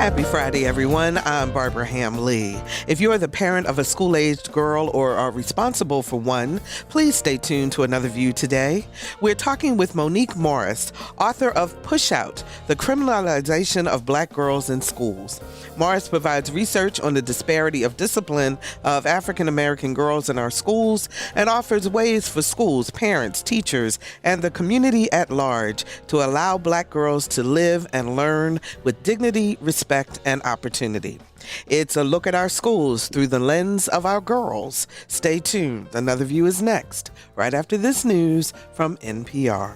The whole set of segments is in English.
Happy Friday, everyone. I'm Barbara Ham-Lee. If you're the parent of a school-aged girl or are responsible for one, please stay tuned to Another View today. We're talking with Monique Morris, author of Pushout, The Criminalization of Black Girls in Schools. Morris provides research on the disparity of discipline of African-American girls in our schools and offers ways for schools, parents, teachers, and the community at large to allow Black girls to live and learn with dignity, respect, and opportunity. It's a look at our schools through the lens of our girls. Stay tuned. Another View is next, right after this news from NPR.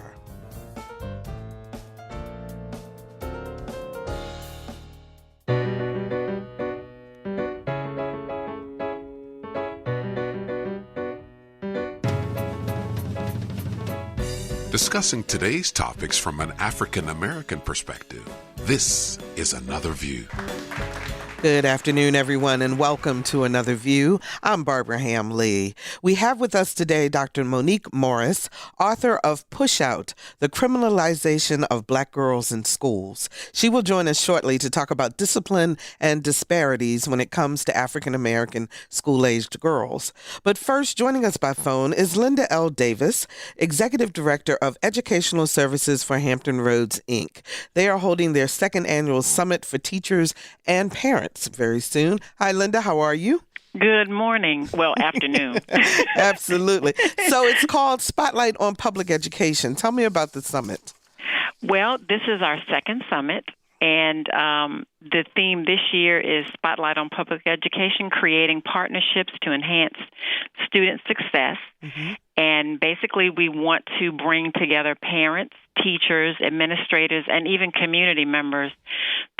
Discussing today's topics from an African American perspective, this is Another View. Good afternoon, everyone, and welcome to Another View. I'm Barbara Ham-Lee. We have with us today Dr. Monique Morris, author of Pushout, The Criminalization of Black Girls in Schools. She will join us shortly to talk about discipline and disparities when it comes to African-American school-aged girls. But first, joining us by phone is Linda L. Davis, Executive Director of Educational Services for Hampton Roads, Inc. They are holding their second annual Summit for Teachers and Parents very soon. Hi, Linda. How are you? Good morning. Well, afternoon. Absolutely. So it's called Spotlight on Public Education. Tell me about the summit. Well, this is our second summit, and the theme this year is Spotlight on Public Education, creating partnerships to enhance student success. Mm-hmm. And basically, we want to bring together parents, teachers, administrators, and even community members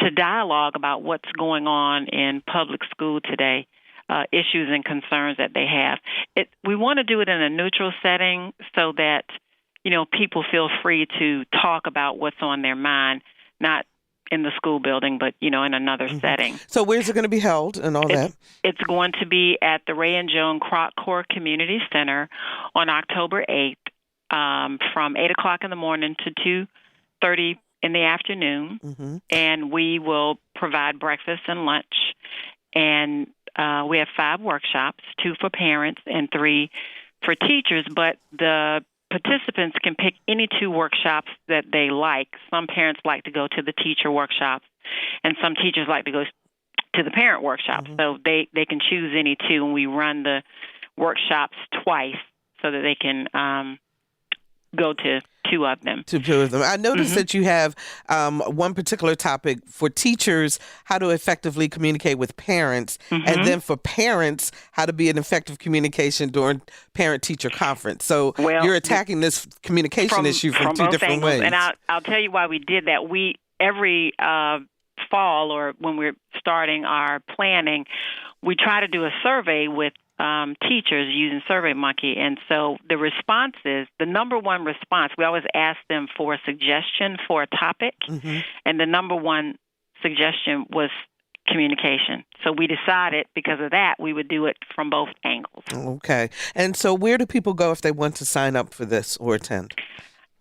to dialogue about what's going on in public school today, issues and concerns that they have. We want to do it in a neutral setting so that, people feel free to talk about what's on their mind, not in the school building, but, in another setting. So where's it going to be held and all that? It's going to be at the Ray and Joan Kroc Core Community Center on October 8th from 8 o'clock in the morning to 2:30 in the afternoon. Mm-hmm. And we will provide breakfast and lunch. And we have 5 workshops, 2 for parents and 3 for teachers, but the participants can pick any 2 workshops that they like. Some parents like to go to the teacher workshops, and some teachers like to go to the parent workshops. Mm-hmm. So they can choose any 2, and we run the workshops twice so that they can go to 2 of them. 2 of them. I noticed that you have one particular topic for teachers, how to effectively communicate with parents, and then for parents, how to be an effective communication during parent-teacher conference. So you're attacking this communication issue from 2 different angles. ways. And I'll tell you why we did that. Every fall, or when we're starting our planning, we try to do a survey with teachers using SurveyMonkey. And so the number one response, we always ask them for a suggestion for a topic. Mm-hmm. And the number one suggestion was communication. So we decided because of that, we would do it from both angles. Okay. And so where do people go if they want to sign up for this or attend?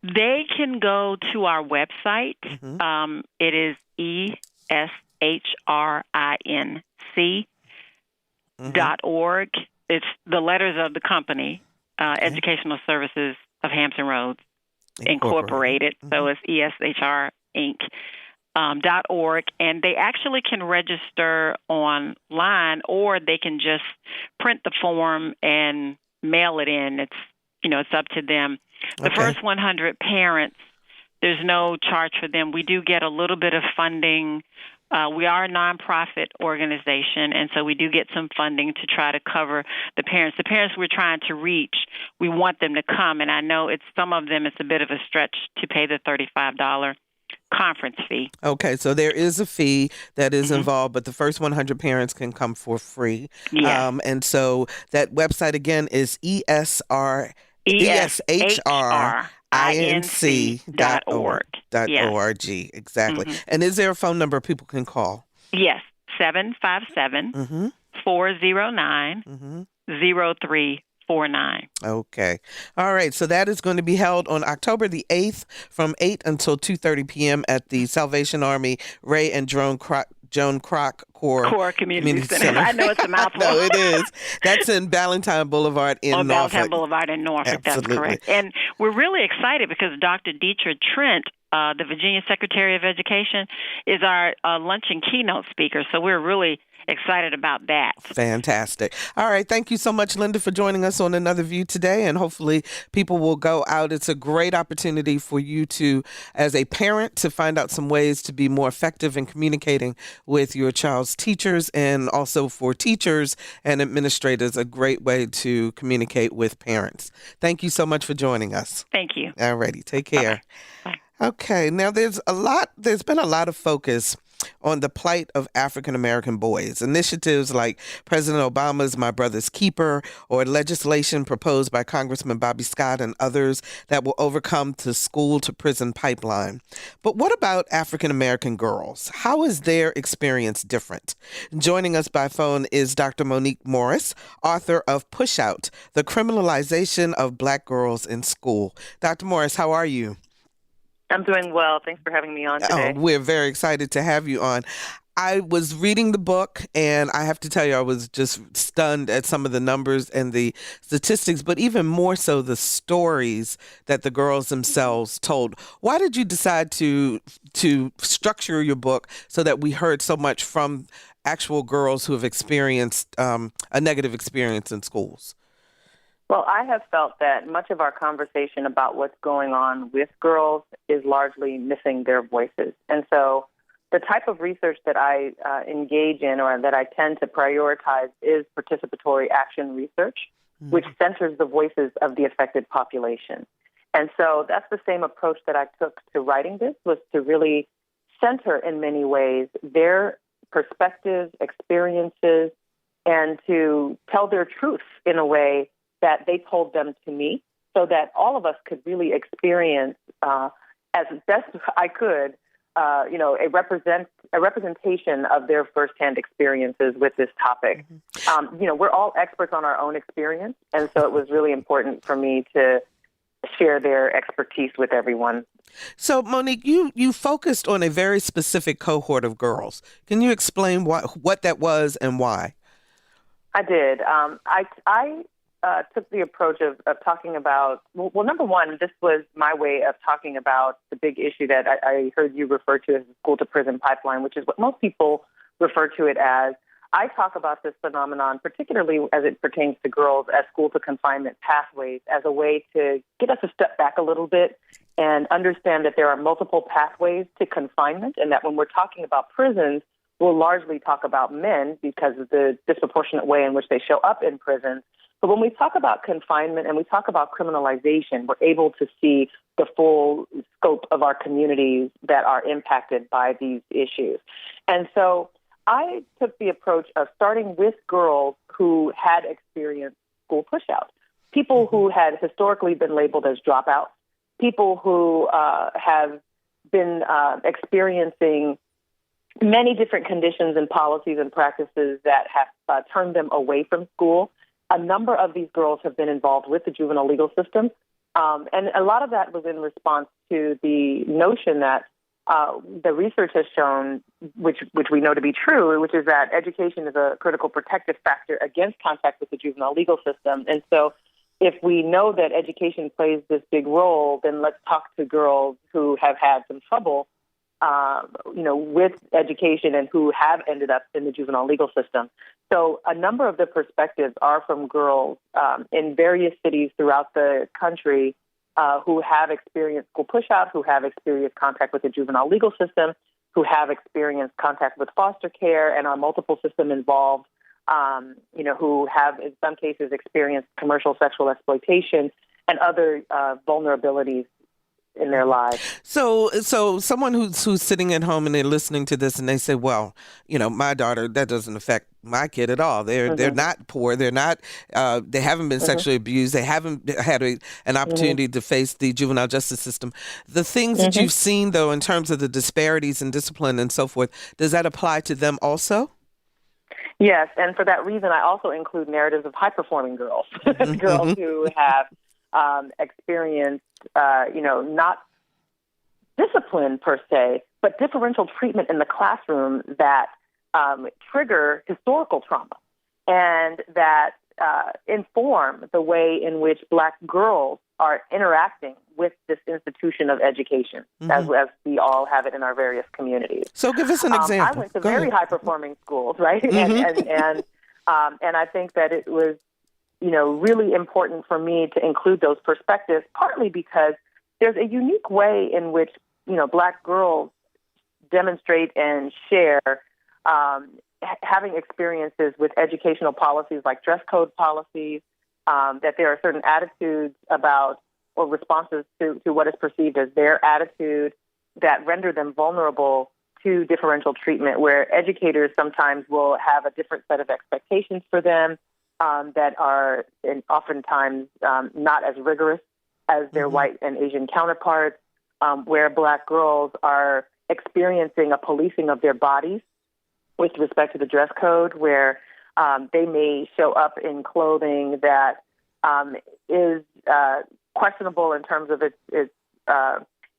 They can go to our website. Mm-hmm. It is ESHRINC.org. It's the letters of the company, Educational Services of Hampton Roads Incorporated. Mm-hmm. So it's ESHRINC.org. And they actually can register online, or they can just print the form and mail it in. It's up to them. The first 100 parents, there's no charge for them. We do get a little bit of funding. We are a nonprofit organization, and so we do get some funding to try to cover the parents. The parents we're trying to reach, we want them to come, and I know some of them it's a bit of a stretch to pay the $35 conference fee. Okay, so there is a fee that is involved, but the first 100 parents can come for free. Yeah. And so that website again is ESHRINC.org. Exactly. Mm-hmm. And is there a phone number people can call? Yes, 757-409-0349. Okay. All right. So that is going to be held on October the 8th from 8 until 2:30 p.m. at the Salvation Army Ray and Joan Kroc Joan Kroc Core Community Center. I know it's a mouthful. No, it is. That's in Ballantyne Boulevard in on Norfolk. Ballantyne Boulevard in Norfolk. Absolutely. That's correct. And we're really excited because Dr. Deetra Trent, the Virginia Secretary of Education, is our lunch and keynote speaker. So we're really excited about that. Fantastic. All right. Thank you so much, Linda, for joining us on Another View today. And hopefully people will go out. It's a great opportunity for you to, as a parent, to find out some ways to be more effective in communicating with your child's teachers, and also for teachers and administrators, a great way to communicate with parents. Thank you so much for joining us. Thank you. All righty. Take care. Bye. Okay. Now there's been a lot of focus on the plight of African-American boys. Initiatives like President Obama's My Brother's Keeper, or legislation proposed by Congressman Bobby Scott and others that will overcome the school-to-prison pipeline. But what about African-American girls? How is their experience different? Joining us by phone is Dr. Monique Morris, author of Pushout, The Criminalization of Black Girls in School. Dr. Morris, how are you? I'm doing well. Thanks for having me on today. We're very excited to have you on. I was reading the book, and I have to tell you, I was just stunned at some of the numbers and the statistics, but even more so the stories that the girls themselves told. Why did you decide to structure your book so that we heard so much from actual girls who have experienced a negative experience in schools? Well, I have felt that much of our conversation about what's going on with girls is largely missing their voices. And so the type of research that I engage in, or that I tend to prioritize, is participatory action research, which centers the voices of the affected population. And so that's the same approach that I took to writing this, was to really center in many ways their perspectives, experiences, and to tell their truth in a way that they told them to me, so that all of us could really experience, as best I could, a representation of their firsthand experiences with this topic. We're all experts on our own experience, and so it was really important for me to share their expertise with everyone. So, Monique, you focused on a very specific cohort of girls. Can you explain what that was and why? I did. I took the approach of talking about, well, number one, this was my way of talking about the big issue that I heard you refer to as the school-to-prison pipeline, which is what most people refer to it as. I talk about this phenomenon, particularly as it pertains to girls, as school-to-confinement pathways, as a way to get us a step back a little bit and understand that there are multiple pathways to confinement, and that when we're talking about prisons, we'll largely talk about men because of the disproportionate way in which they show up in prisons. But when we talk about confinement and we talk about criminalization, we're able to see the full scope of our communities that are impacted by these issues. And so I took the approach of starting with girls who had experienced school pushout, people who had historically been labeled as dropouts, people who have been experiencing many different conditions and policies and practices that have turned them away from school. A number of these girls have been involved with the juvenile legal system, and a lot of that was in response to the notion that the research has shown, which we know to be true, which is that education is a critical protective factor against contact with the juvenile legal system. And so if we know that education plays this big role, then let's talk to girls who have had some trouble with education and who have ended up in the juvenile legal system. So a number of the perspectives are from girls in various cities throughout the country who have experienced school pushout, who have experienced contact with the juvenile legal system, who have experienced contact with foster care and are multiple system involved, who have in some cases experienced commercial sexual exploitation and other vulnerabilities in their lives. So someone who's sitting at home and they're listening to this and they say, well, my daughter, that doesn't affect my kid at all. They're not poor. They're not, they haven't been sexually abused. They haven't had an opportunity to face the juvenile justice system. The things that you've seen, though, in terms of the disparities in discipline and so forth, does that apply to them also? Yes, and for that reason, I also include narratives of high-performing girls, girls who have experienced, not discipline per se, but differential treatment in the classroom that trigger historical trauma and that inform the way in which Black girls are interacting with this institution of education, as we all have it in our various communities. So give us an example. I went to very high-performing schools, right? And I think that it was, really important for me to include those perspectives, partly because there's a unique way in which, Black girls demonstrate and share having experiences with educational policies like dress code policies, that there are certain attitudes about or responses to what is perceived as their attitude that render them vulnerable to differential treatment, where educators sometimes will have a different set of expectations for them that are oftentimes not as rigorous as their white and Asian counterparts, where Black girls are experiencing a policing of their bodies with respect to the dress code, where they may show up in clothing that is questionable in terms of its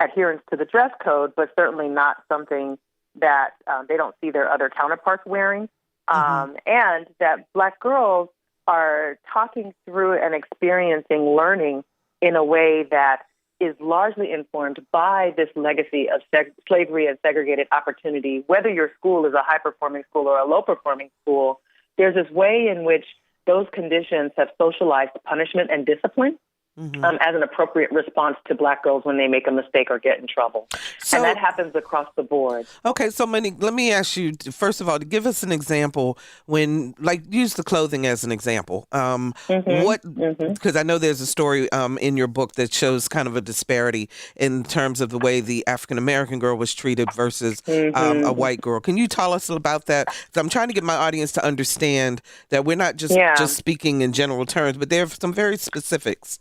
adherence to the dress code, but certainly not something that they don't see their other counterparts wearing. And that Black girls are talking through and experiencing learning in a way that is largely informed by this legacy of slavery and segregated opportunity. Whether your school is a high-performing school or a low-performing school, there's this way in which those conditions have socialized punishment and discipline as an appropriate response to Black girls when they make a mistake or get in trouble. And that happens across the board. Okay, so Monique, let me ask you, first of all, to give us an example when, use the clothing as an example. Because I know there's a story in your book that shows kind of a disparity in terms of the way the African-American girl was treated versus a white girl. Can you tell us about that? 'Cause I'm trying to get my audience to understand that we're not just speaking in general terms, but there are some very specifics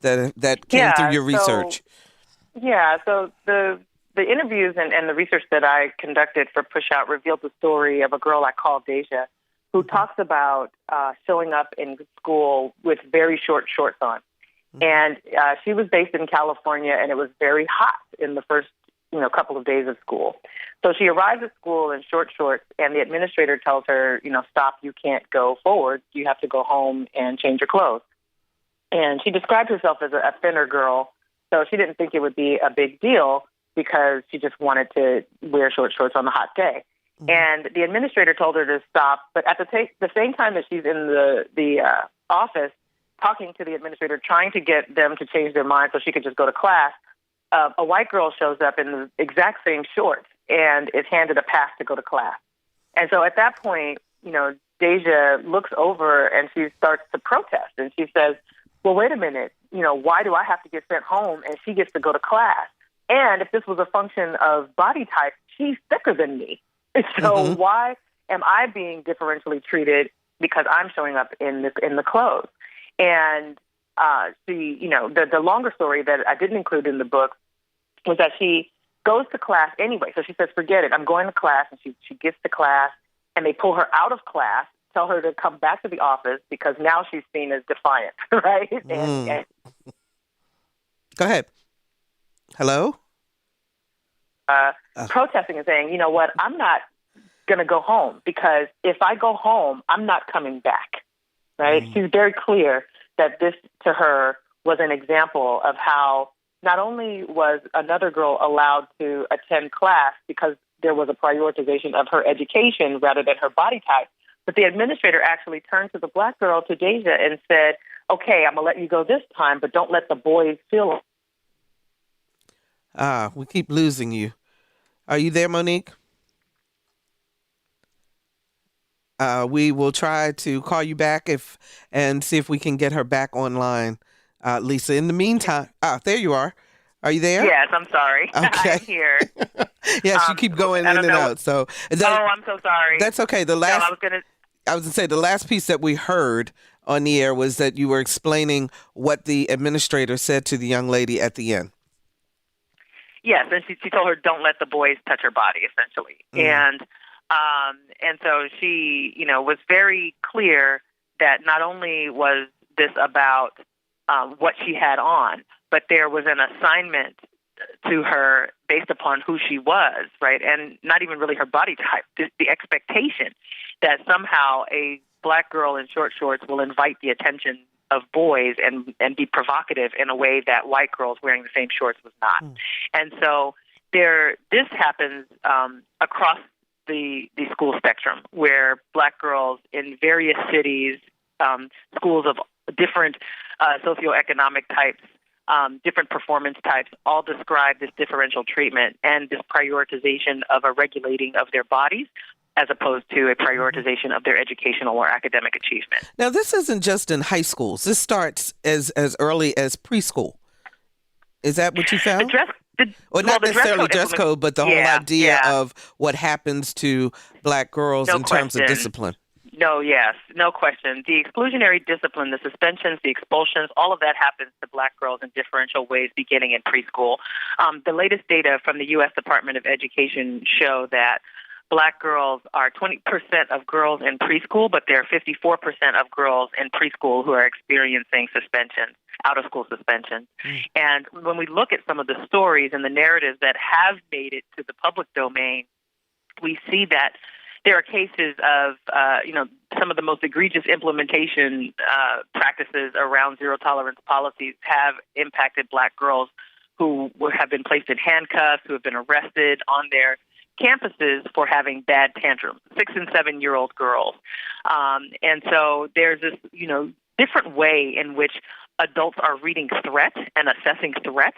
that came through your research. So the interviews and the research that I conducted for Pushout revealed the story of a girl I call Deja, who talks about showing up in school with very short shorts on. And she was based in California, and it was very hot in the first couple of days of school. So she arrives at school in short shorts, and the administrator tells her, stop, you can't go forward. You have to go home and change your clothes. And she described herself as a thinner girl, so she didn't think it would be a big deal because she just wanted to wear short shorts on the hot day. And the administrator told her to stop, but at the same time that she's in the office talking to the administrator, trying to get them to change their mind so she could just go to class, a white girl shows up in the exact same shorts and is handed a pass to go to class. And so at that point, Deja looks over and she starts to protest, and she says, well, wait a minute, why do I have to get sent home and she gets to go to class? And if this was a function of body type, she's thicker than me. So why am I being differentially treated because I'm showing up in the clothes? And the longer story that I didn't include in the book was that she goes to class anyway. So she says, forget it, I'm going to class. And she gets to class, and they pull her out of class, tell her to come back to the office because now she's seen as defiant, right? And go ahead. Hello? Protesting and saying, you know what, I'm not going to go home because if I go home, I'm not coming back, right? She's very clear that this, to her, was an example of how not only was another girl allowed to attend class because there was a prioritization of her education rather than her body type, but the administrator actually turned to the Black girl, to Deja, and said, okay, I'm going to let you go this time, but don't let the boys feel it. We keep losing you. Are you there, Monique? We will try to call you back and see if we can get her back online, Lisa. In the meantime, there you are. Are you there? Yes, I'm sorry. Okay. I'm here. Yes, you keep going in and out. So I'm so sorry. That's okay. I was going to say the last piece that we heard on the air was that you were explaining what the administrator said to the young lady at the end. Yes, and she told her, don't let the boys touch her body, essentially. And so she, was very clear that not only was this about what she had on, but there was an assignment to her based upon who she was, right? And not even really her body type, the expectation that somehow a Black girl in short shorts will invite the attention of boys and be provocative in a way that white girls wearing the same shorts was not. And so this happens across the school spectrum, where Black girls in various cities, schools of different socioeconomic types, different performance types, all describe this differential treatment and this prioritization of a regulating of their bodies as opposed to a prioritization of their educational or academic achievement. Now, this isn't just in high schools. This starts as early as preschool. Is that what you found? Not necessarily dress code, but the whole idea of what happens to Black girls in terms of discipline. No question. The exclusionary discipline, the suspensions, the expulsions, all of that happens to Black girls in differential ways beginning in preschool. The latest data from the U.S. Department of Education show that Black girls are 20% of girls in preschool, but there are 54% of girls in preschool who are experiencing suspensions, out-of-school suspensions. And when we look at some of the stories and the narratives that have made it to the public domain, we see that there are cases of, some of the most egregious implementation practices around zero-tolerance policies have impacted Black girls who have been placed in handcuffs, who have been arrested on their campuses for having bad tantrums, 6- and 7-year-old girls. And so there's this, different way in which adults are reading threat and assessing threat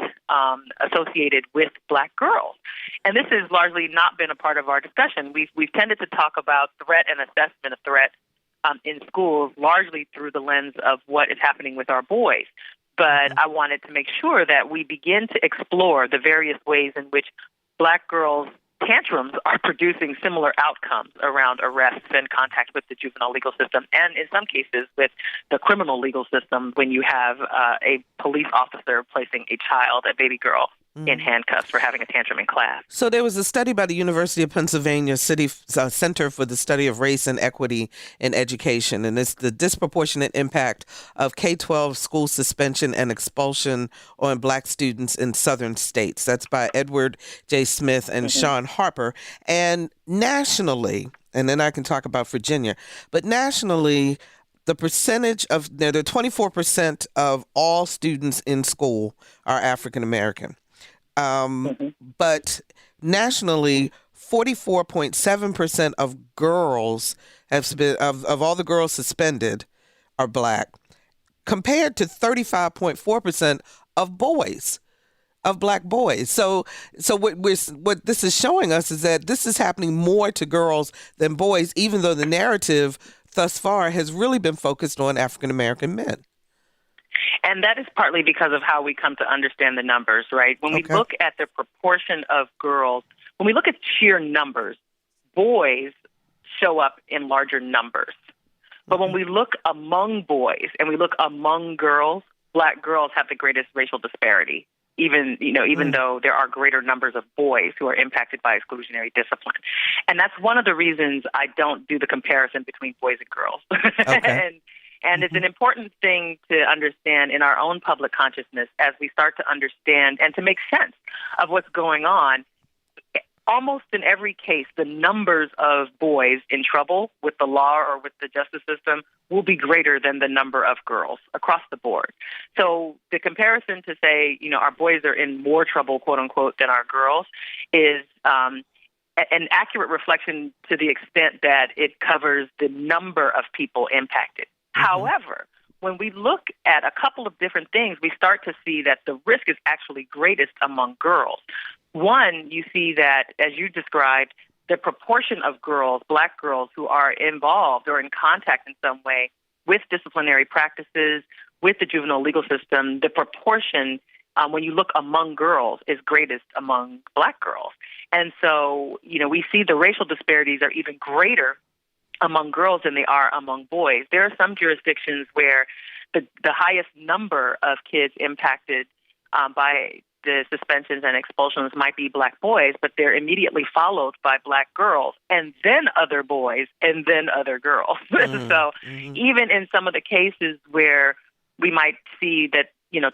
associated with Black girls. And this has largely not been a part of our discussion. We've tended to talk about threat and assessment of threat in schools largely through the lens of what is happening with our boys. But I wanted to make sure that we begin to explore the various ways in which Black girls' tantrums are producing similar outcomes around arrests and contact with the juvenile legal system, and in some cases with the criminal legal system when you have a police officer placing a child, a baby girl, in handcuffs for having a tantrum in class. So there was a study by the University of Pennsylvania Center for the Study of Race and Equity in Education, and it's the disproportionate impact of K-12 school suspension and expulsion on Black students in southern states. That's by Edward J. Smith and Sean Harper. And nationally, and then I can talk about Virginia, but nationally, the percentage of, there are 24% of all students in school are African American. But nationally, 44.7% of girls have been, of all the girls suspended are Black, compared to 35.4% of boys, of Black boys. So what this is showing us is that this is happening more to girls than boys, even though the narrative thus far has really been focused on African American men. And that is partly because of how we come to understand the numbers, right? When we look at the proportion of girls, when we look at sheer numbers, boys show up in larger numbers. But when we look among boys and we look among girls, Black girls have the greatest racial disparity, even though there are greater numbers of boys who are impacted by exclusionary discipline. And that's one of the reasons I don't do the comparison between boys and girls. And it's an important thing to understand in our own public consciousness as we start to understand and to make sense of what's going on. Almost in every case, the numbers of boys in trouble with the law or with the justice system will be greater than the number of girls across the board. So the comparison to say, our boys are in more trouble, quote unquote, than our girls is an accurate reflection to the extent that it covers the number of people impacted. However, when we look at a couple of different things, we start to see that the risk is actually greatest among girls. One, you see that, as you described, the proportion of girls, Black girls, who are involved or in contact in some way with disciplinary practices, with the juvenile legal system, the proportion, when you look among girls, is greatest among Black girls. And so, we see the racial disparities are even greater among girls than they are among boys. There are some jurisdictions where the highest number of kids impacted by the suspensions and expulsions might be Black boys, but they're immediately followed by Black girls, and then other boys, and then other girls. So even in some of the cases where we might see that,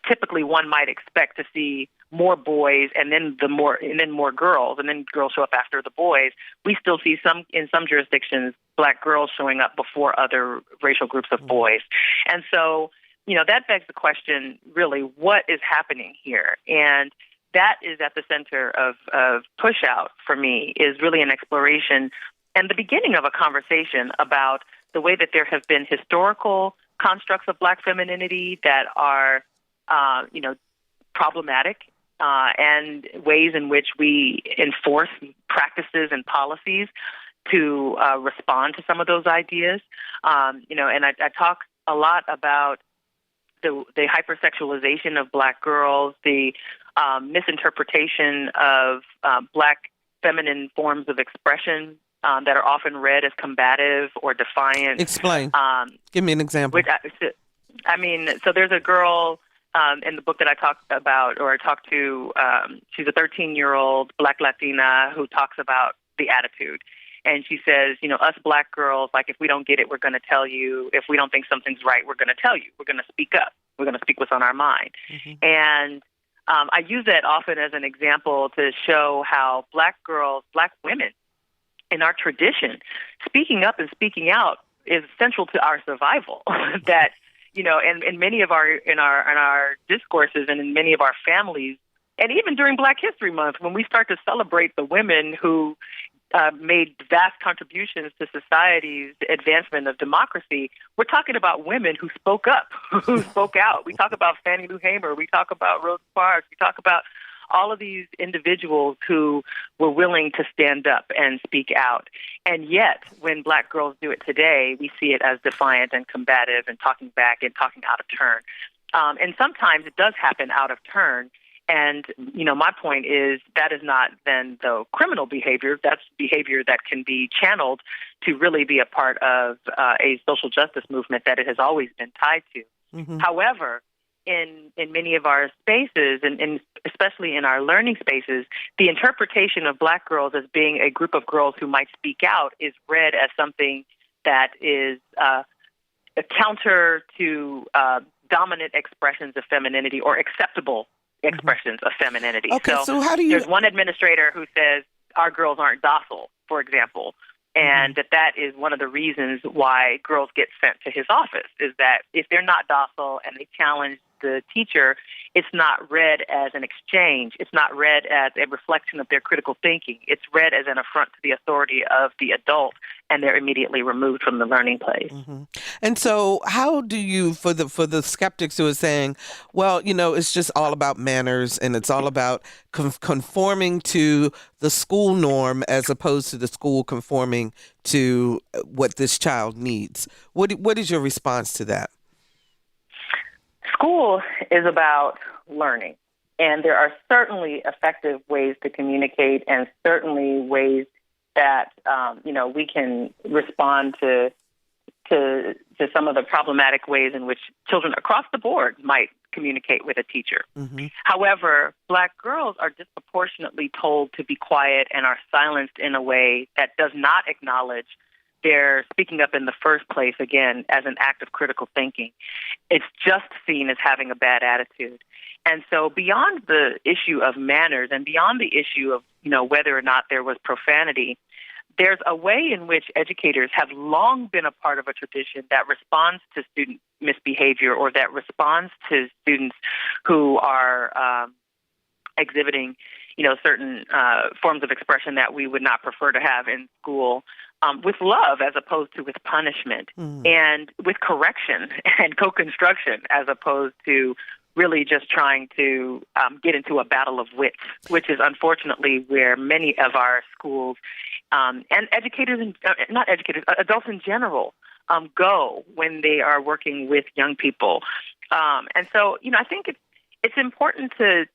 typically one might expect to see more boys and then more girls, and then girls show up after the boys. We still see in some jurisdictions Black girls showing up before other racial groups of boys. And so, that begs the question, really, what is happening here? And that is at the center of Pushout for me, is really an exploration and the beginning of a conversation about the way that there have been historical constructs of Black femininity that are, problematic, and ways in which we enforce practices and policies to respond to some of those ideas. And I talk a lot about the hypersexualization of Black girls, the misinterpretation of Black feminine forms of expression that are often read as combative or defiant. Explain. Give me an example. So there's a girl in the book that I talked to. She's a 13-year-old Black Latina who talks about the attitude. And she says, us Black girls, like, if we don't get it, we're going to tell you. If we don't think something's right, we're going to tell you. We're going to speak up. We're going to speak what's on our mind. Mm-hmm. And I use that often as an example to show how Black girls, Black women in our tradition, speaking up and speaking out is central to our survival. That, in many of our discourses and in many of our families, and even during Black History Month, when we start to celebrate the women who made vast contributions to society's advancement of democracy, we're talking about women who spoke up, who spoke out. We talk about Fannie Lou Hamer. We talk about Rosa Parks. We talk about all of these individuals who were willing to stand up and speak out. And yet, when Black girls do it today, we see it as defiant and combative and talking back and talking out of turn. And sometimes it does happen out of turn. And, my point is that is not then the criminal behavior. That's behavior that can be channeled to really be a part of a social justice movement that it has always been tied to. Mm-hmm. However, in many of our spaces, and especially in our learning spaces, the interpretation of Black girls as being a group of girls who might speak out is read as something that is a counter to dominant expressions of femininity or acceptable expressions of femininity. Okay, so how do you... There's one administrator who says our girls aren't docile, for example, and that is one of the reasons why girls get sent to his office, is that if they're not docile and they challenge the teacher, it's not read as an exchange. It's not read as a reflection of their critical thinking. It's read as an affront to the authority of the adult, and they're immediately removed from the learning place. Mm-hmm. And so how do you, for the skeptics who are saying, well, it's just all about manners and it's all about conforming to the school norm as opposed to the school conforming to what this child needs. What is your response to that? School is about learning, and there are certainly effective ways to communicate and certainly ways that, we can respond to some of the problematic ways in which children across the board might communicate with a teacher. Mm-hmm. However, Black girls are disproportionately told to be quiet and are silenced in a way that does not acknowledge their speaking up in the first place, again, as an act of critical thinking. It's just seen as having a bad attitude. And so beyond the issue of manners and beyond the issue of, whether or not there was profanity, there's a way in which educators have long been a part of a tradition that responds to student misbehavior or that responds to students who are exhibiting, certain forms of expression that we would not prefer to have in school, with love as opposed to with punishment, and with correction and co-construction as opposed to really just trying to get into a battle of wits, which is unfortunately where many of our schools and educators, adults in general, go when they are working with young people. And so, I think it's important to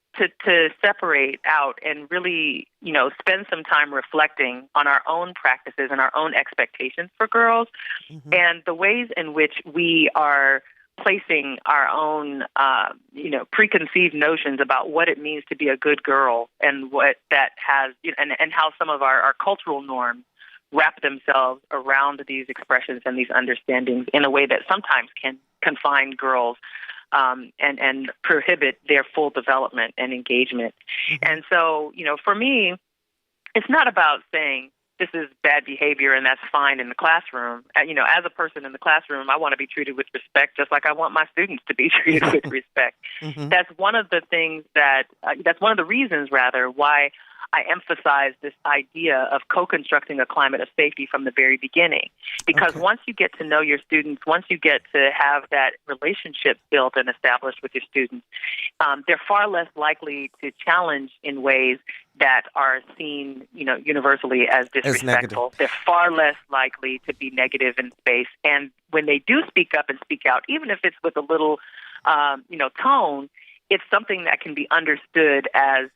separate out and really, spend some time reflecting on our own practices and our own expectations for girls, and the ways in which we are placing our own, preconceived notions about what it means to be a good girl and what that has, and how some of our cultural norms wrap themselves around these expressions and these understandings in a way that sometimes can confine girls and prohibit their full development and engagement. And so, for me, it's not about saying this is bad behavior and that's fine in the classroom. As a person in the classroom, I want to be treated with respect, just like I want my students to be treated with respect. That's one of the things that's one of the reasons, rather, why I emphasize this idea of co-constructing a climate of safety from the very beginning. Because once you get to know your students, once you get to have that relationship built and established with your students, they're far less likely to challenge in ways that are seen, universally as disrespectful. They're far less likely to be negative in space. And when they do speak up and speak out, even if it's with a little, tone, it's something that can be understood as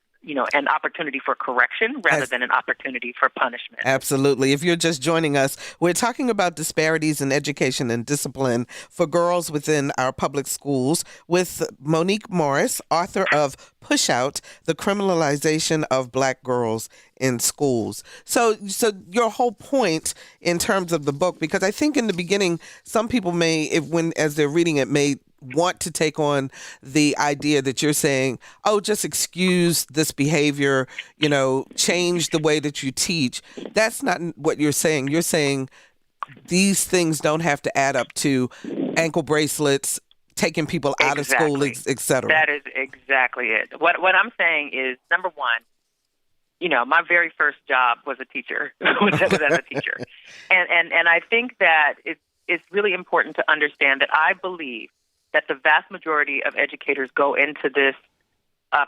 an opportunity for correction rather than an opportunity for punishment. Absolutely. If you're just joining us, we're talking about disparities in education and discipline for girls within our public schools with Monique Morris, author of Pushout, The Criminalization of Black Girls in Schools. So your whole point in terms of the book, because I think in the beginning, some people may, as they're reading it, may want to take on the idea that you're saying, oh, just excuse this behavior, change the way that you teach. That's not what you're saying. You're saying these things don't have to add up to ankle bracelets, taking people out of school, et cetera. That is exactly it. What I'm saying is, number one, my very first job was a teacher, was as a teacher. And I think that it's really important to understand that I believe that the vast majority of educators go into this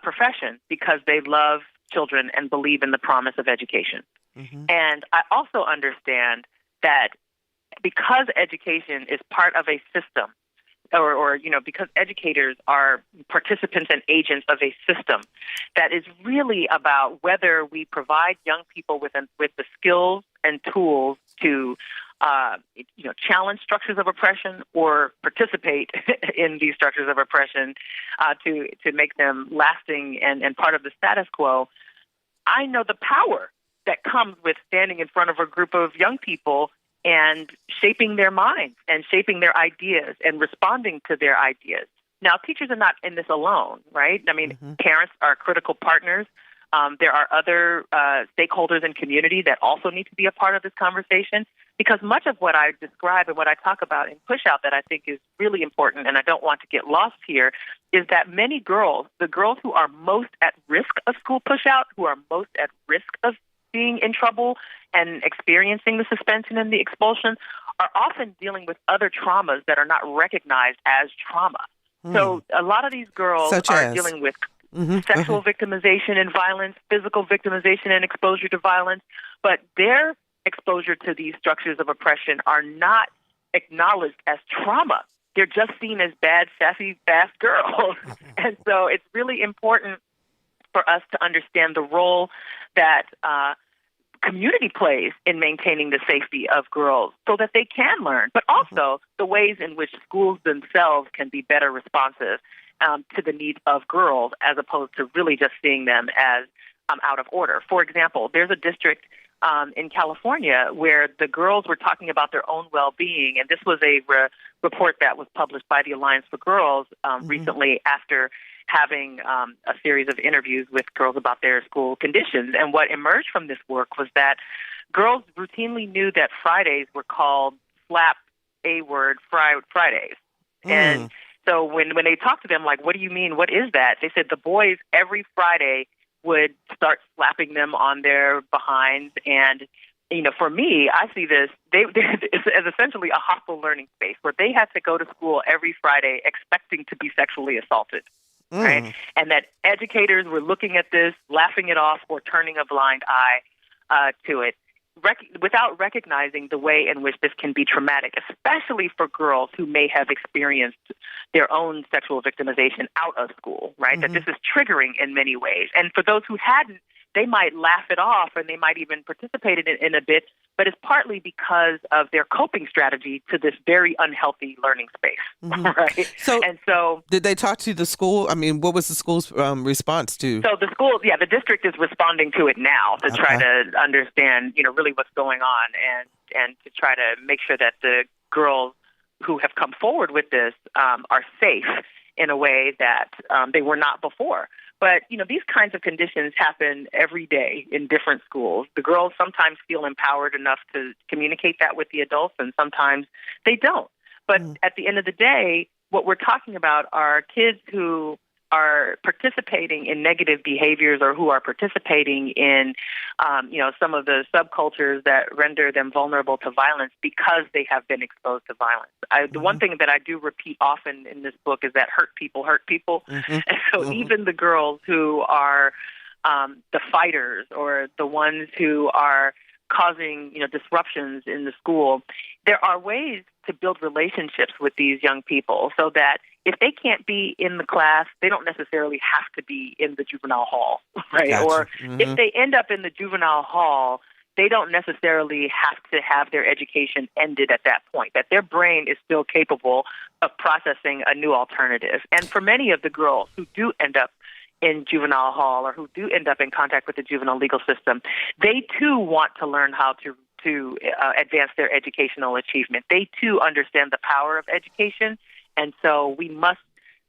profession because they love children and believe in the promise of education. And I also understand that because education is part of a system, or because educators are participants and agents of a system that is really about whether we provide young people with the skills and tools to challenge structures of oppression or participate in these structures of oppression to make them lasting and part of the status quo. I know the power that comes with standing in front of a group of young people and shaping their minds and shaping their ideas and responding to their ideas. Now, teachers are not in this alone, right? I mean, parents are critical partners. There are other stakeholders in community that also need to be a part of this conversation, because much of what I describe and what I talk about in Pushout that I think is really important, and I don't want to get lost here, is that many girls, the girls who are most at risk of school pushout, who are most at risk of being in trouble and experiencing the suspension and the expulsion, are often dealing with other traumas that are not recognized as trauma. So a lot of these girls are dealing with sexual victimization and violence, physical victimization and exposure to violence, but their exposure to these structures of oppression are not acknowledged as trauma. They're just seen as bad, sassy, fast girls. And so it's really important for us to understand the role that community plays in maintaining the safety of girls so that they can learn, but also the ways in which schools themselves can be better responsive to the needs of girls, as opposed to really just seeing them as out of order. For example, there's a district in California where the girls were talking about their own well-being, and this was a report that was published by the Alliance for Girls recently after having a series of interviews with girls about their school conditions. And what emerged from this work was that girls routinely knew that Fridays were called slap A-word Fridays. And so when they talked to them, like, what do you mean? What is that? They said the boys every Friday would start slapping them on their behinds. And, for me, I see this as essentially a hostile learning space where they had to go to school every Friday expecting to be sexually assaulted. Right? And that educators were looking at this, laughing it off, or turning a blind eye to it, without recognizing the way in which this can be traumatic, especially for girls who may have experienced their own sexual victimization out of school, right? That this is triggering in many ways. And for those who hadn't, they might laugh it off and they might even participate in it in a bit, but it's partly because of their coping strategy to this very unhealthy learning space, right? So did they talk to the school? I mean, what was the school's response to? So the school, the district is responding to it now to try to understand, really what's going on and to try to make sure that the girls who have come forward with this are safe in a way that they were not before. But, these kinds of conditions happen every day in different schools. The girls sometimes feel empowered enough to communicate that with the adults, and sometimes they don't. But at the end of the day, what we're talking about are kids who are participating in negative behaviors or who are participating in, some of the subcultures that render them vulnerable to violence because they have been exposed to violence. The one thing that I do repeat often in this book is that hurt people hurt people. And so even the girls who are the fighters or the ones who are causing, disruptions in the school, there are ways to build relationships with these young people so that if they can't be in the class, they don't necessarily have to be in the juvenile hall, right? Gotcha. Or if they end up in the juvenile hall, they don't necessarily have to have their education ended at that point, that their brain is still capable of processing a new alternative. And for many of the girls who do end up in juvenile hall or who do end up in contact with the juvenile legal system, they too want to learn how to advance their educational achievement. They too understand the power of education, and so we must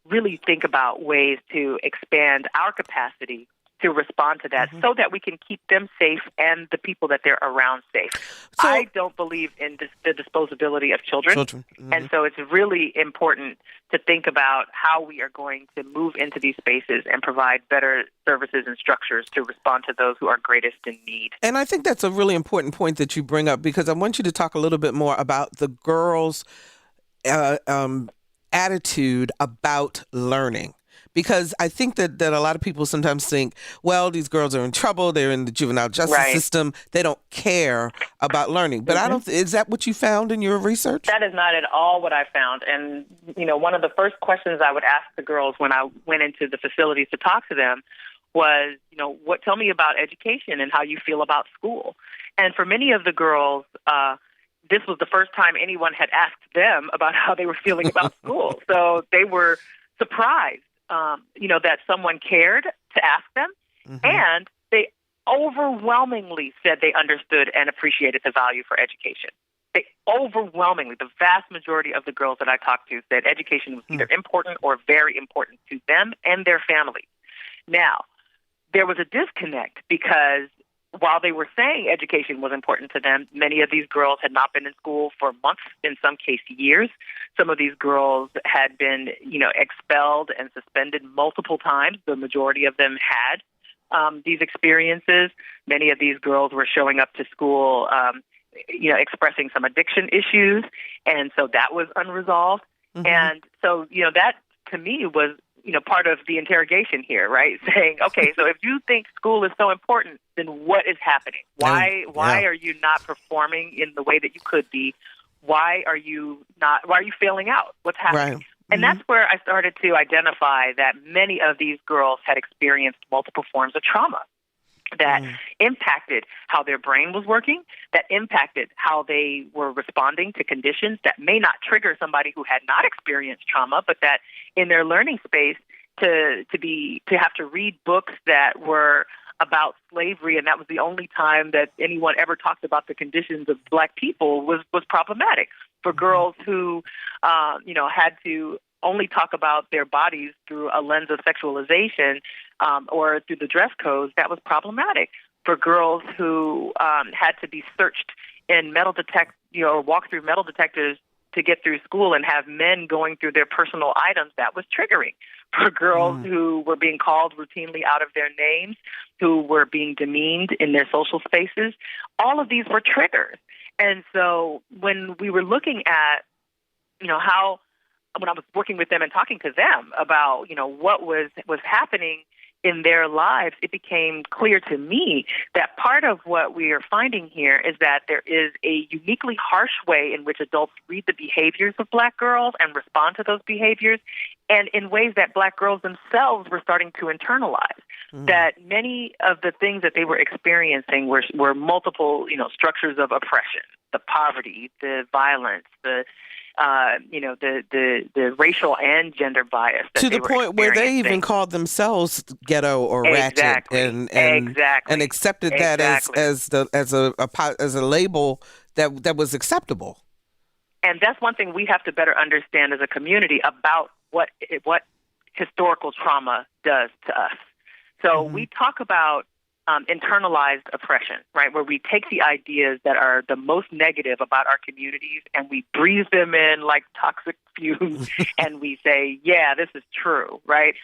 really think about ways to expand our capacity to respond to that so that we can keep them safe and the people that they're around safe. So, I don't believe in the disposability of children. And so it's really important to think about how we are going to move into these spaces and provide better services and structures to respond to those who are greatest in need. And I think that's a really important point that you bring up, because I want you to talk a little bit more about the girls' attitude about learning. Because I think that a lot of people sometimes think, well, these girls are in trouble. They're in the juvenile justice system. They don't care about learning. But is that what you found in your research? That is not at all what I found. And, one of the first questions I would ask the girls when I went into the facilities to talk to them was, tell me about education and how you feel about school. And for many of the girls, this was the first time anyone had asked them about how they were feeling about school. So they were surprised. That someone cared to ask them, and they overwhelmingly said they understood and appreciated the value for education. They overwhelmingly, the vast majority of the girls that I talked to said education was either important or very important to them and their families. Now, there was a disconnect because while they were saying education was important to them, many of these girls had not been in school for months, in some cases years. Some of these girls had been, expelled and suspended multiple times. The majority of them had these experiences. Many of these girls were showing up to school, expressing some addiction issues, and so that was unresolved. And so, that to me was part of the interrogation here, right? Saying, okay, so if you think school is so important, then what is happening? Why are you not performing in the way that you could be? Why are you failing out? What's happening? Right. And that's where I started to identify that many of these girls had experienced multiple forms of trauma that impacted how their brain was working, that impacted how they were responding to conditions that may not trigger somebody who had not experienced trauma, but that in their learning space to have to read books that were about slavery, and that was the only time that anyone ever talked about the conditions of Black people was problematic. For girls who, had to only talk about their bodies through a lens of sexualization or through the dress codes, that was problematic. For girls who had to be searched in walk through metal detectors to get through school and have men going through their personal items, that was triggering. For girls who were being called routinely out of their names, who were being demeaned in their social spaces, all of these were triggers. And so when we were looking at, when I was working with them and talking to them about, what was happening in their lives, it became clear to me that part of what we are finding here is that there is a uniquely harsh way in which adults read the behaviors of Black girls and respond to those behaviors, and in ways that Black girls themselves were starting to internalize. That many of the things that they were experiencing were multiple, structures of oppression, the poverty, the violence, the racial and gender bias that to the point where they even called themselves ghetto or ratchet and accepted that as a label that was acceptable. And that's one thing we have to better understand as a community about what historical trauma does to us. So we talk about internalized oppression, right, where we take the ideas that are the most negative about our communities and we breathe them in like toxic fumes and we say, yeah, this is true, right?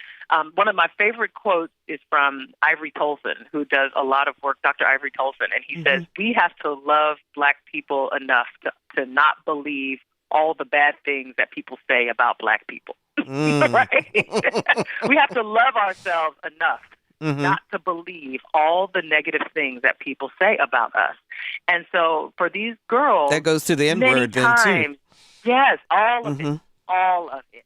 One of my favorite quotes is from Ivory Tolson, who does a lot of work, Dr. Ivory Tolson, and he says, we have to love Black people enough to not believe all the bad things that people say about Black people, right? We have to love ourselves enough not to believe all the negative things that people say about us. And so for these girls, that goes to the N-word then too. Yes, all of it.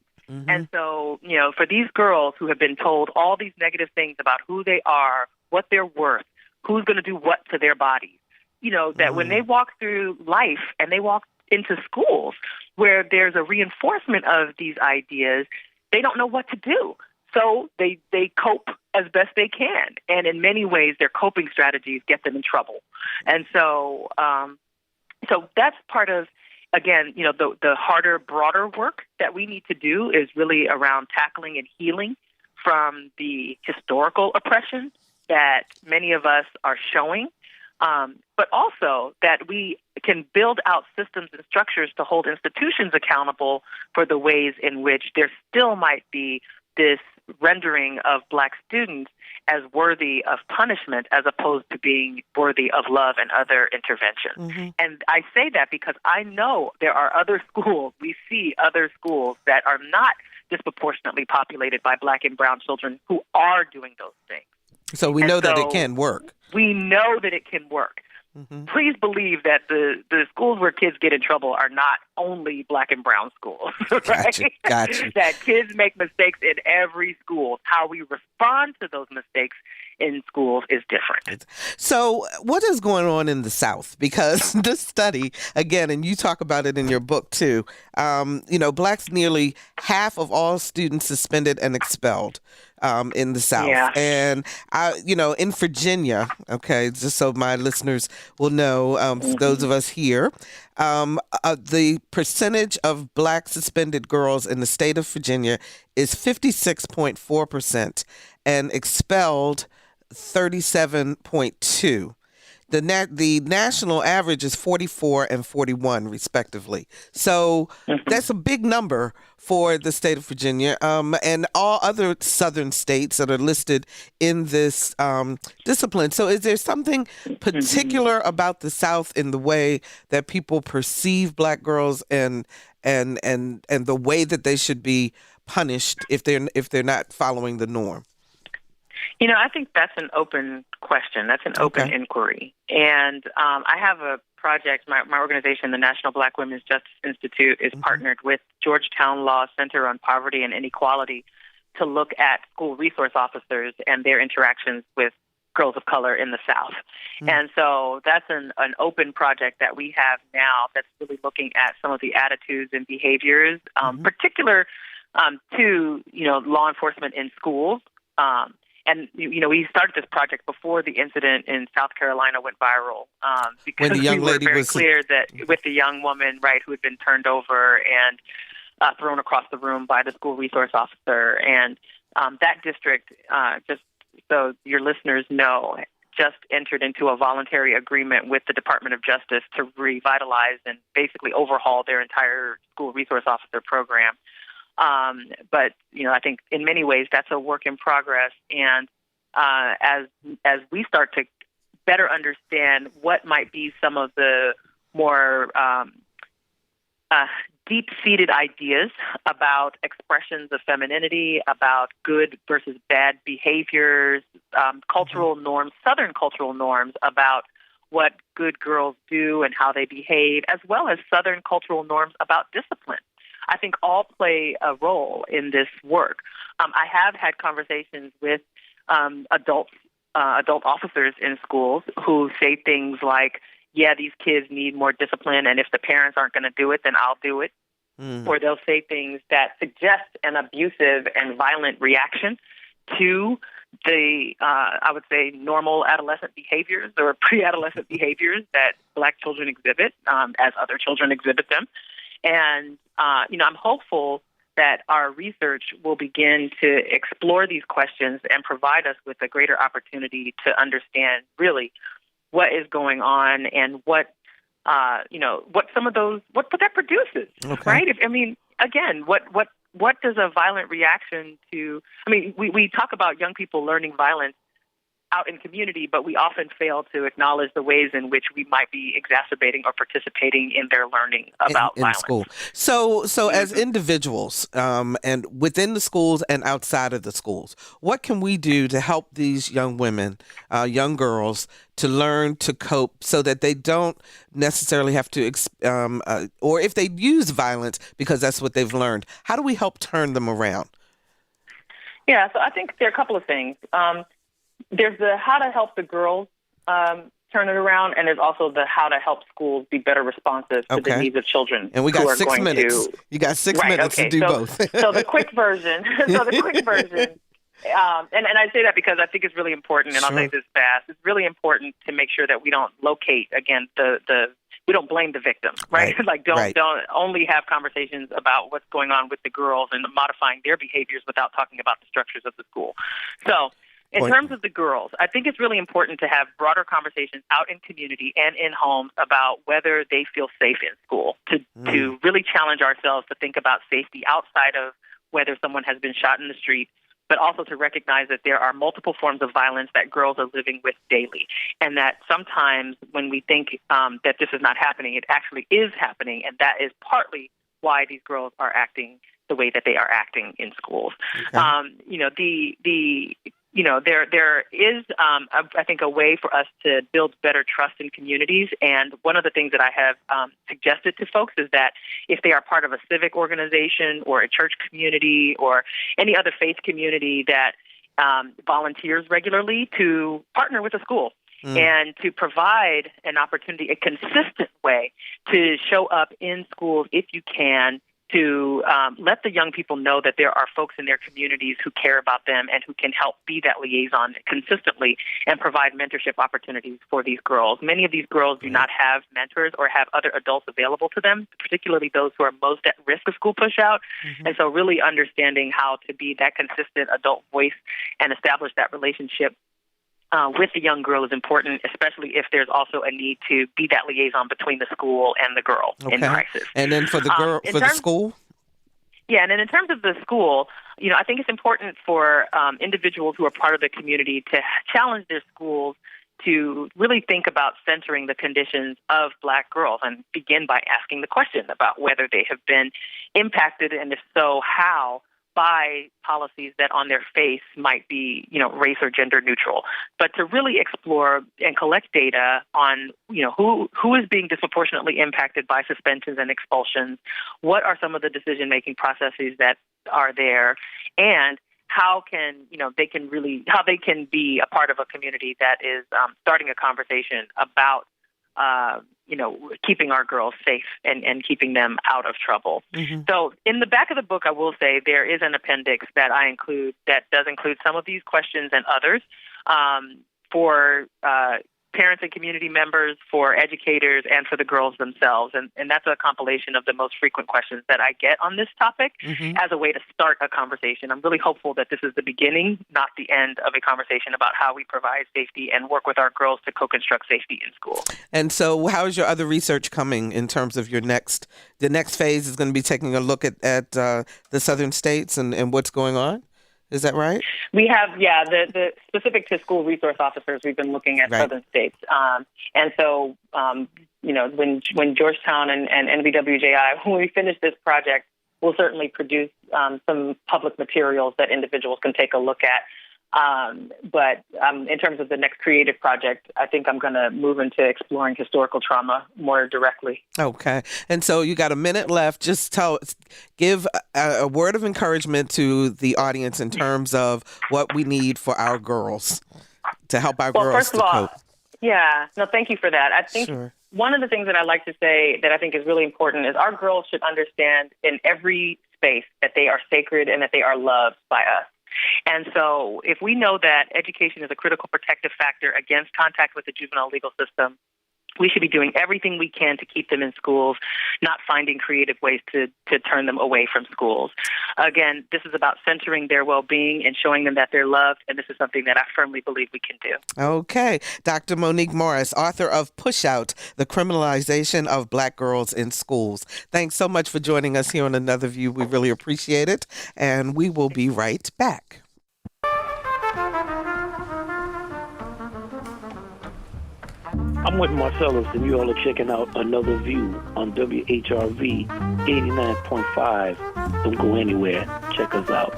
And so, for these girls who have been told all these negative things about who they are, what they're worth, who's going to do what to their bodies, that when they walk through life and they walk into schools where there's a reinforcement of these ideas, they don't know what to do. So they cope as best they can. And in many ways, their coping strategies get them in trouble. And so that's part of, again, the harder, broader work that we need to do is really around tackling and healing from the historical oppression that many of us are showing, but also that we can build out systems and structures to hold institutions accountable for the ways in which there still might be this rendering of Black students as worthy of punishment as opposed to being worthy of love and other intervention. And I say that because I know there are other schools, we see other schools that are not disproportionately populated by Black and brown children who are doing those things. So we know that it can work. We know that it can work. Please believe that the schools where kids get in trouble are not only Black and brown schools, right? Gotcha. That kids make mistakes in every school. How we respond to those mistakes in schools is different. So what is going on in the South? Because this study, again, and you talk about it in your book too, Blacks nearly half of all students suspended and expelled in the South. Yeah. And, in Virginia, okay, just so my listeners will know, for those of us here, the percentage of Black suspended girls in the state of Virginia is 56.4% and expelled 37.2%. The national average is 44 and 41, respectively. So that's a big number for the state of Virginia and all other southern states that are listed in this discipline. So is there something particular about the South in the way that people perceive Black girls and the way that they should be punished if they're not following the norm? I think that's an open question. That's an open inquiry. And I have a project, my organization, the National Black Women's Justice Institute, is partnered with Georgetown Law Center on Poverty and Inequality to look at school resource officers and their interactions with girls of color in the South. And so that's an open project that we have now that's really looking at some of the attitudes and behaviors, particular to, law enforcement in schools. And, we started this project before the incident in South Carolina went viral because when the young we were lady very clear that with the young woman, right, who had been turned over and thrown across the room by the school resource officer. And that district, just so your listeners know, just entered into a voluntary agreement with the Department of Justice to revitalize and basically overhaul their entire school resource officer program. But, I think in many ways that's a work in progress. And as we start to better understand what might be some of the more deep-seated ideas about expressions of femininity, about good versus bad behaviors, cultural norms, Southern cultural norms about what good girls do and how they behave, as well as Southern cultural norms about discipline, I think all play a role in this work. I have had conversations with adult officers in schools who say things like, yeah, these kids need more discipline, and if the parents aren't going to do it, then I'll do it. Or they'll say things that suggest an abusive and violent reaction to the, I would say, normal adolescent behaviors or pre-adolescent behaviors that Black children exhibit as other children exhibit them. And, I'm hopeful that our research will begin to explore these questions and provide us with a greater opportunity to understand really what is going on and what some of those, what that produces, right? Again, what does a violent reaction to, we talk about young people learning violence out in community, but we often fail to acknowledge the ways in which we might be exacerbating or participating in their learning about in violence. School. So as individuals, and within the schools and outside of the schools, what can we do to help these young women, young girls, to learn to cope so that they don't necessarily have to, or if they use violence because that's what they've learned, how do we help turn them around? Yeah, so I think there are a couple of things. There's the how to help the girls turn it around, and there's also the how to help schools be better responsive to the needs of children. And we got 6 minutes. You got 6 minutes to do both. So the quick version. And I say that because I think it's really important, and I'll say this fast. It's really important to make sure that we don't locate, again, we don't blame the victim, right? Don't only have conversations about what's going on with the girls and modifying their behaviors without talking about the structures of the school. So in terms of the girls, I think it's really important to have broader conversations out in community and in homes about whether they feel safe in school, to really challenge ourselves to think about safety outside of whether someone has been shot in the street, but also to recognize that there are multiple forms of violence that girls are living with daily, and that sometimes when we think that this is not happening, it actually is happening, and that is partly why these girls are acting the way that they are acting in schools. There is, I think, a way for us to build better trust in communities. And one of the things that I have suggested to folks is that if they are part of a civic organization or a church community or any other faith community that volunteers regularly, to partner with a school and to provide an opportunity, a consistent way to show up in schools if you can, to let the young people know that there are folks in their communities who care about them and who can help be that liaison consistently and provide mentorship opportunities for these girls. Many of these girls do not have mentors or have other adults available to them, particularly those who are most at risk of school pushout. And so really understanding how to be that consistent adult voice and establish that relationship with the young girl is important, especially if there's also a need to be that liaison between the school and the girl in crisis. And then for the girl, the school? Yeah, and then in terms of the school, I think it's important for individuals who are part of the community to challenge their schools to really think about centering the conditions of Black girls and begin by asking the question about whether they have been impacted, and if so, how, by policies that on their face might be, race or gender neutral, but to really explore and collect data on, who is being disproportionately impacted by suspensions and expulsions, what are some of the decision-making processes that are there, and how can, how they can be a part of a community that is starting a conversation about keeping our girls safe and keeping them out of trouble. So in the back of the book, I will say there is an appendix that I include that does include some of these questions and others for parents and community members, for educators, and for the girls themselves. And that's a compilation of the most frequent questions that I get on this topic as a way to start a conversation. I'm really hopeful that this is the beginning, not the end of a conversation about how we provide safety and work with our girls to co-construct safety in school. And so how is your other research coming in terms of the next phase is going to be taking a look at the southern states and what's going on? Is that right? We have, the specific to school resource officers, we've been looking at southern states. And so, when Georgetown and NBWJI, when we finish this project, we'll certainly produce some public materials that individuals can take a look at. But in terms of the next creative project, I think I'm going to move into exploring historical trauma more directly. Okay. And so you got a minute left. Just give a word of encouragement to the audience in terms of what we need for our girls to help our girls first of all, cope. Thank you for that. I think one of the things that I like to say that I think is really important is our girls should understand in every space that they are sacred and that they are loved by us. And so if we know that education is a critical protective factor against contact with the juvenile legal system, We should be doing everything we can to keep them in schools, not finding creative ways to turn them away from schools. Again, this is about centering their well-being and showing them that they're loved, and this is something that I firmly believe we can do. Okay. Dr. Monique Morris, author of Pushout, The Criminalization of Black Girls in Schools. Thanks so much for joining us here on Another View. We really appreciate it, and we will be right back. I'm with Marcellus, and you all are checking out Another View on WHRV 89.5. Don't go anywhere. Check us out.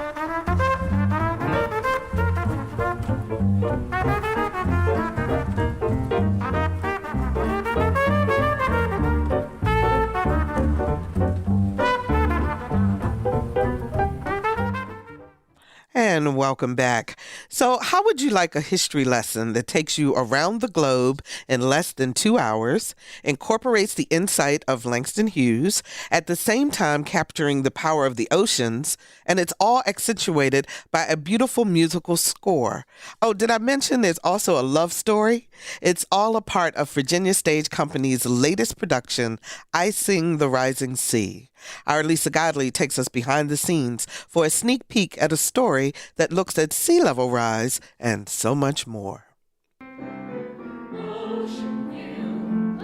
And welcome back. So how would you like a history lesson that takes you around the globe in less than 2 hours, incorporates the insight of Langston Hughes, at the same time capturing the power of the oceans, and it's all accentuated by a beautiful musical score? Oh, did I mention there's also a love story? It's all a part of Virginia Stage Company's latest production, I Sing the Rising Sea. Our Lisa Godley takes us behind the scenes for a sneak peek at a story that looks at sea level rise and so much more. Ocean view,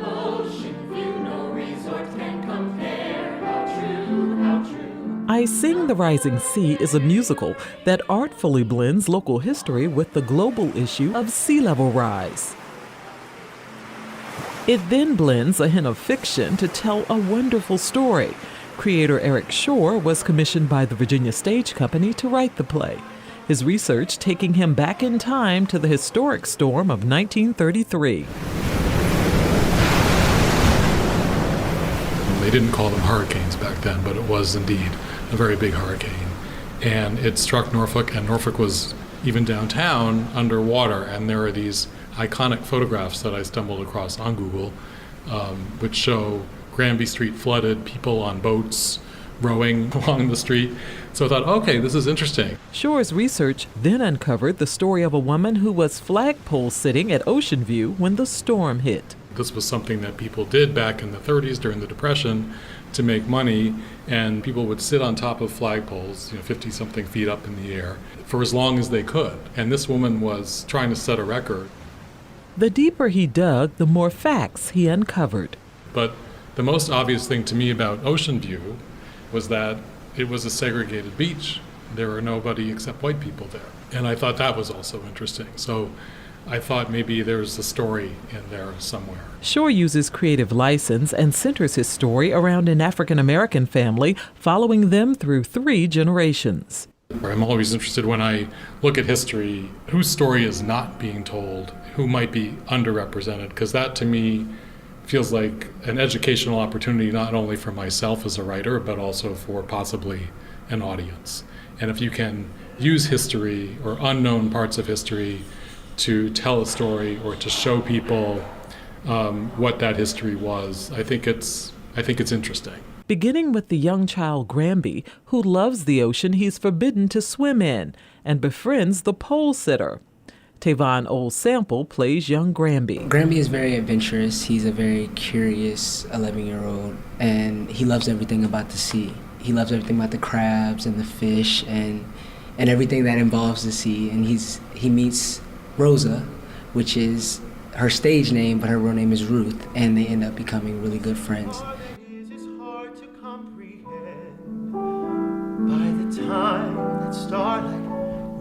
no resort can compare. How true. I Sing the Rising Sea is a musical that artfully blends local history with the global issue of sea level rise. It then blends a hint of fiction to tell a wonderful story. Creator Eric Shore was commissioned by the Virginia Stage Company to write the play, his research taking him back in time to the historic storm of 1933. They didn't call them hurricanes back then, but it was indeed a very big hurricane. And it struck Norfolk, and Norfolk was even downtown underwater. And there are these iconic photographs that I stumbled across on Google, which show Granby Street flooded, people on boats rowing along the street. So I thought, okay, this is interesting. Shore's research then uncovered the story of a woman who was flagpole sitting at Ocean View when the storm hit. This was something that people did back in the 30s during the Depression to make money, and people would sit on top of flagpoles, 50-something feet up in the air, for as long as they could. And this woman was trying to set a record. The deeper he dug, the more facts he uncovered. But the most obvious thing to me about Ocean View was that it was a segregated beach. There were nobody except white people there. And I thought that was also interesting. So I thought maybe there's a story in there somewhere. Shore uses creative license and centers his story around an African-American family, following them through 3 generations. I'm always interested when I look at history, whose story is not being told, who might be underrepresented, because that to me feels like an educational opportunity not only for myself as a writer, but also for possibly an audience. And if you can use history or unknown parts of history to tell a story or to show people what that history was, I think it's interesting. Beginning with the young child Granby, who loves the ocean he's forbidden to swim in, and befriends the pole sitter. Tavon Old Sample plays young Granby. Granby is very adventurous. He's a very curious 11-year-old, and he loves everything about the sea. He loves everything about the crabs and the fish and everything that involves the sea. And he meets Rosa, which is her stage name, but her real name is Ruth, and they end up becoming really good friends. It's hard to comprehend by the time that starlight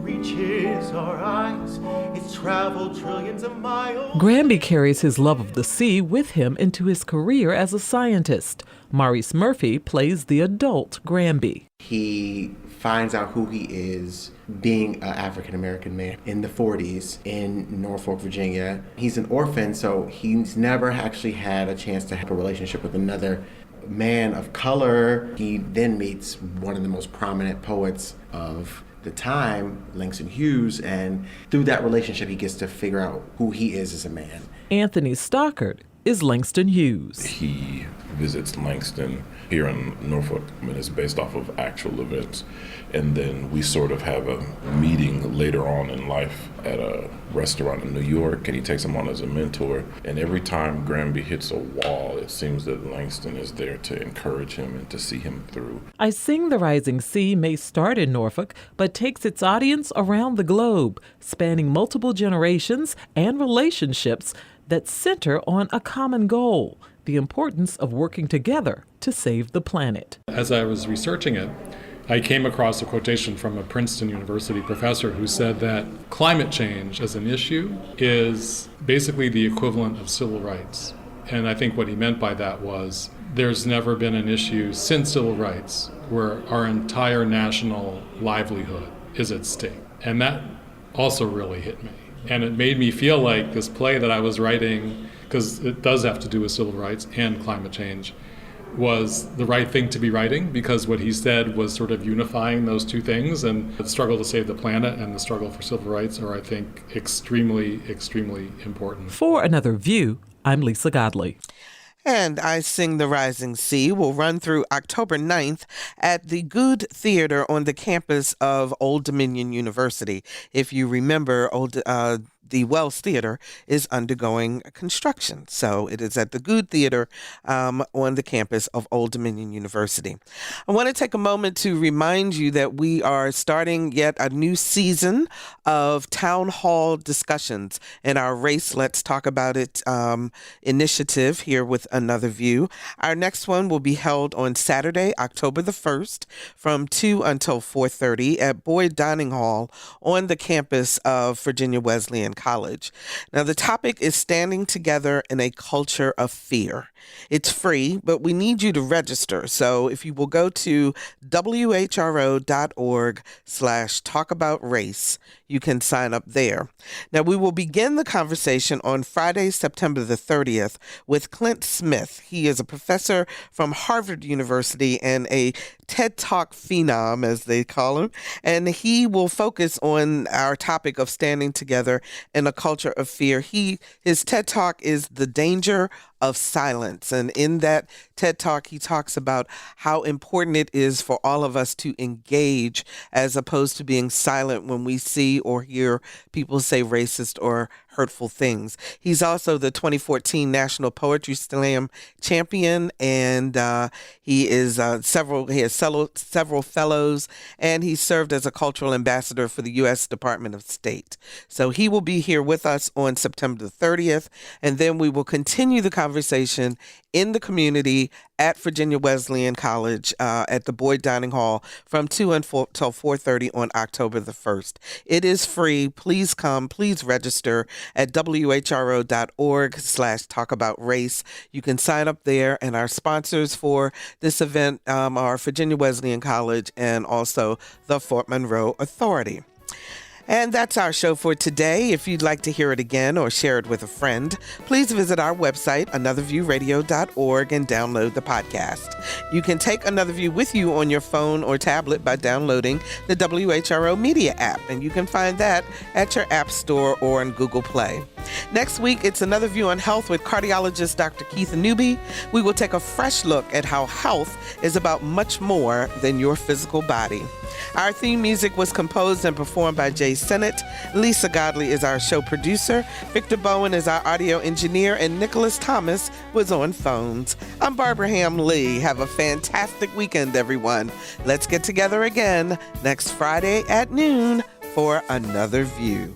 reaches our eyes. It's traveled trillions of miles. Granby carries his love of the sea with him into his career as a scientist. Maurice Murphy plays the adult Granby. He finds out who he is being an African-American man in the 40s in Norfolk, Virginia. He's an orphan, so he's never actually had a chance to have a relationship with another man of color. He then meets one of the most prominent poets of the time, Langston Hughes, and through that relationship he gets to figure out who he is as a man. Anthony Stockard is Langston Hughes. He visits Langston here in Norfolk. I mean, it's based off of actual events. And then we sort of have a meeting later on in life at a restaurant in New York, and he takes him on as a mentor. And every time Granby hits a wall, it seems that Langston is there to encourage him and to see him through. I Sing the Rising Sea may start in Norfolk, but takes its audience around the globe, spanning multiple generations and relationships that center on a common goal, the importance of working together to save the planet. As I was researching it, I came across a quotation from a Princeton University professor who said that climate change as an issue is basically the equivalent of civil rights. And I think what he meant by that was there's never been an issue since civil rights where our entire national livelihood is at stake. And that also really hit me. And it made me feel like this play that I was writing, because it does have to do with civil rights and climate change, was the right thing to be writing, because what he said was sort of unifying those two things, and the struggle to save the planet and the struggle for civil rights are, I think, extremely, extremely important. For Another View, I'm Lisa Godley. And I Sing the Rising Sea will run through October 9th at the Good Theater on the campus of Old Dominion University. If you remember, the Wells Theater is undergoing construction. So it is at the Good Theater on the campus of Old Dominion University. I want to take a moment to remind you that we are starting yet a new season of town hall discussions in our Race Let's Talk About It initiative here with Another View. Our next one will be held on Saturday, October the 1st from 2 until 4:30 at Boyd Dining Hall on the campus of Virginia Wesleyan College. Now, the topic is standing together in a culture of fear. It's free, but we need you to register. So if you will go to WHRO.org/talkaboutrace, you can sign up there. Now, we will begin the conversation on Friday, September the 30th with Clint Smith. He is a professor from Harvard University and a TED Talk phenom, as they call him, and he will focus on our topic of standing together in a culture of fear. His TED Talk is The Danger of Silence, and in that TED Talk, he talks about how important it is for all of us to engage as opposed to being silent when we see or hear people say racist or hurtful things. He's also the 2014 National Poetry Slam champion, and he has several fellows, and he served as a cultural ambassador for the U.S. Department of State. So he will be here with us on September the 30th, and then we will continue the conversation in the community at Virginia Wesleyan College at the Boyd Dining Hall from 2 until 4:30 on October the 1st. It is free. Please come. Please register at WHRO.org/talkaboutrace. You can sign up there, and our sponsors for this event are Virginia Wesleyan College and also the Fort Monroe Authority. And that's our show for today. If you'd like to hear it again or share it with a friend, please visit our website, anotherviewradio.org, and download the podcast. You can take Another View with you on your phone or tablet by downloading the WHRO Media app, and you can find that at your app store or on Google Play. Next week, it's Another View on Health with cardiologist Dr. Keith Newby. We will take a fresh look at how health is about much more than your physical body. Our theme music was composed and performed by Jay Sennett. Lisa Godley is our show producer. Victor Bowen is our audio engineer, and Nicholas Thomas was on phones. I'm Barbara Ham Lee. Have a fantastic weekend, everyone. Let's get together again next Friday at noon for Another View.